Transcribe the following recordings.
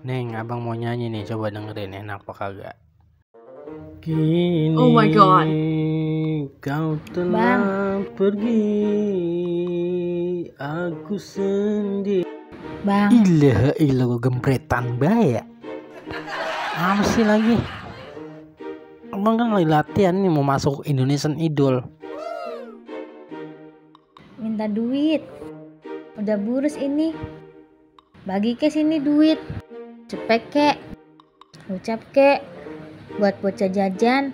Neng, abang mau nyanyi nih, coba dengerin enak apa kagak? Kini Oh my God. kau telah pergi, aku sendiri. Bang, Ilah gempretan bahaya. Apa sih lagi? Abang kan lagi latihan nih mau masuk Indonesian Idol. minta duit. Udah burus ini. Bagi ke sini duit. Cepet kek. Ucap kek. Buat bocah jajan.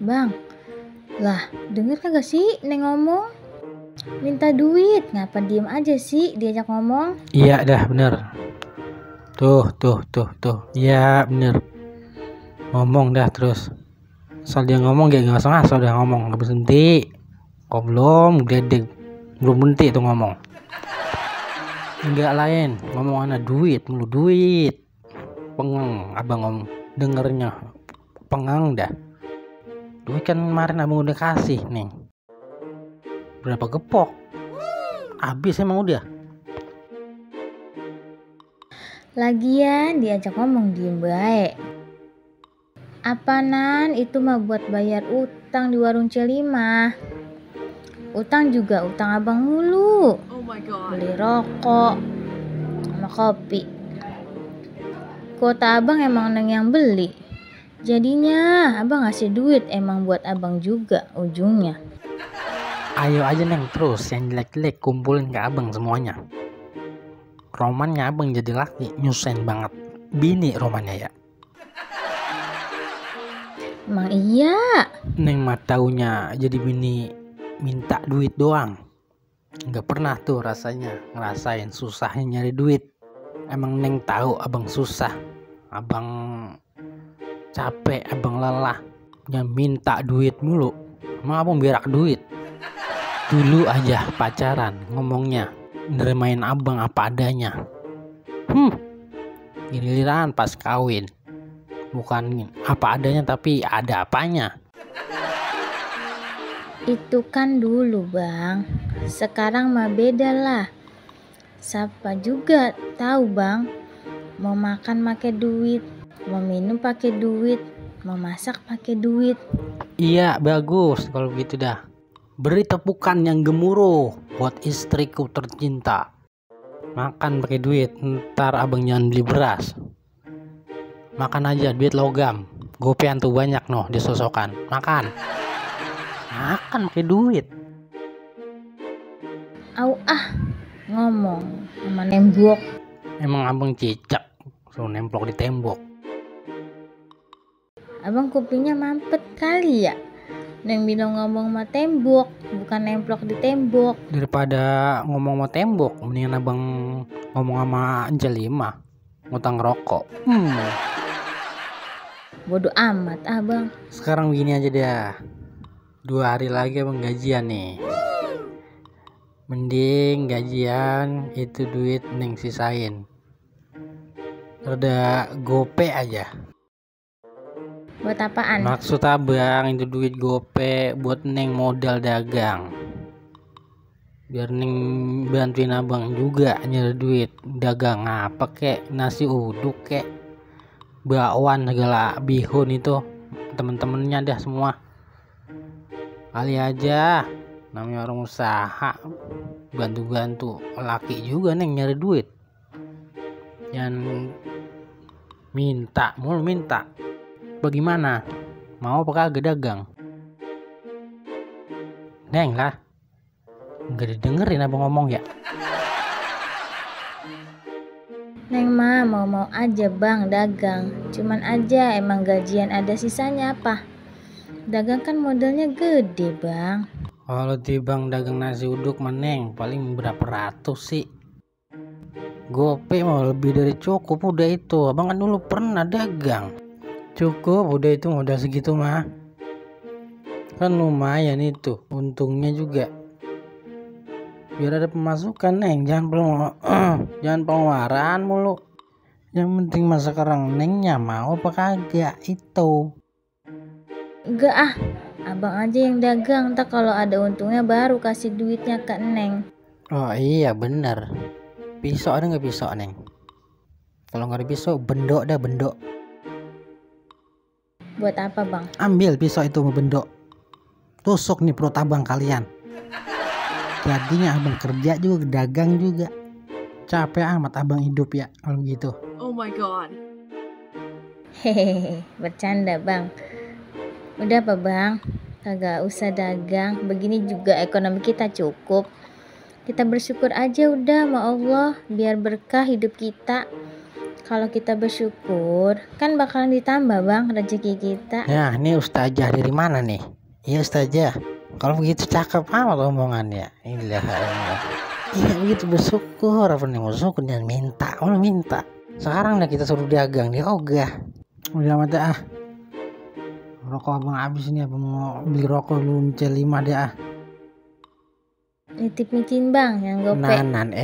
Bang, lah denger kagak sih Neng ngomong? Minta duit, ngapa diem aja sih diajak ngomong? Iya dah bener. Tuh. Iya bener. Ngomong dah terus. Asal dia ngomong gak ngasal udah ngomong gak berhenti. Kok belum gledek. Belum berhenti tuh ngomong. Enggak lain, ngomong anak duit mulu duit. Pengang abang ngomong dengernya. Pengang dah. Duit kan kemarin abang udah kasih nih. Berapa gepok? Habis emang udah. Lagian diajak ngomong diem baik. Apaanan itu mah buat bayar utang di warung C5. Utang juga utang abang mulu. Oh my God. Beli rokok sama kopi. Kuota abang emang Neng yang beli. Jadinya abang ngasih duit emang buat abang juga ujungnya. Ayo aja Neng terus yang jelek-jelek kumpulin ke abang semuanya. Romannya abang jadi laki nyusahin banget. Bini romannya ya. Emang iya. Neng mah taunya jadi bini minta duit doang. Nggak pernah tuh rasanya ngerasain susahnya nyari duit. Emang Neng tahu abang susah. Abang capek, abang lelah. Jangan minta duit mulu. Emang abang berak duit. Dulu aja pacaran ngomongnya nerimain abang apa adanya. Giliran pas kawin bukan apa adanya tapi ada apanya. Itu kan dulu bang. Sekarang mah beda lah. Siapa juga tahu bang. Mau makan pakai duit, mau minum pakai duit, mau masak pakai duit. Iya bagus kalau gitu dah. Beri tepukan yang gemuruh buat istriku tercinta. Makan pakai duit, ntar abang jangan beli beras. Makan aja duit logam. Gopean tuh banyak noh disosokan. Makan pakai duit. Au ngomong sama nembok. Emang abang cicak suruh nemplok di tembok. Abang kupingnya mampet kali ya. Neng bilang ngomong sama tembok, bukan nemplok di tembok. Daripada ngomong sama tembok, mendingan abang ngomong sama Angelima ngutang rokok. Bodoh amat abang. Sekarang begini aja dah. 2 hari lagi abang gajian nih. Mending gajian itu duit Neng sisain. Rada gope aja. Buat apaan? Maksud abang itu duit gope buat Neng modal dagang. Biar Neng bantuin abang juga nyari duit. Dagang apa kek, nasi uduk kek, bakwan segala bihun itu. Temen-temennya dah semua. Kali aja namanya orang usaha, bantu-bantu laki juga Neng nyari duit. Jangan minta mulu minta. Bagaimana? Mau apa kagak dagang? Neng lah. Enggak didengerin abang ngomong ya. Neng mah mau aja bang dagang. Cuman aja emang gajian ada sisanya apa. Dagang kan modalnya gede bang. Kalau di bang dagang nasi uduk mah Neng paling berapa ratus sih. Gope mau lebih dari cukup udah itu. Abang kan dulu pernah dagang. Cukup udah itu modal segitu mah. Kan lumayan itu untungnya juga. Biar ada pemasukan Neng. Jangan pengeluaran mulu. Yang penting masa sekarang Nengnya mau apa kagak itu. Enggak abang aja yang dagang. Ntar kalau ada untungnya baru kasih duitnya ke Neng. Oh iya bener. Pisau ada gak pisau Neng? Kalau nggak ada pisau, bendok dah, bendok. Buat apa bang? Ambil pisau itu sama bendok. Tusuk nih perut abang kalian. Jadinya abang kerja juga, dagang juga. Capek amat abang hidup ya kalau gitu. Oh my god. Hehehe, bercanda bang. Udah apa bang? Kagak usah dagang. Begini juga ekonomi kita cukup. Kita bersyukur aja udah sama Allah, biar berkah hidup kita. Kalau kita bersyukur, kan bakalan ditambah bang rezeki kita. Ya, ini ustazah dari mana nih? Iya ustazah. Kalau begitu cakep amat omongannya. Iya, begitu bersyukur. Apa nih mau syukur jangan minta, mau minta. Sekarang dah kita suruh dagang dia ogah. Udah amat dah. Rokok abang habis nih, abang mau beli rokok lu 5 deh ah. Nitip micin bang yang gopek. Nanan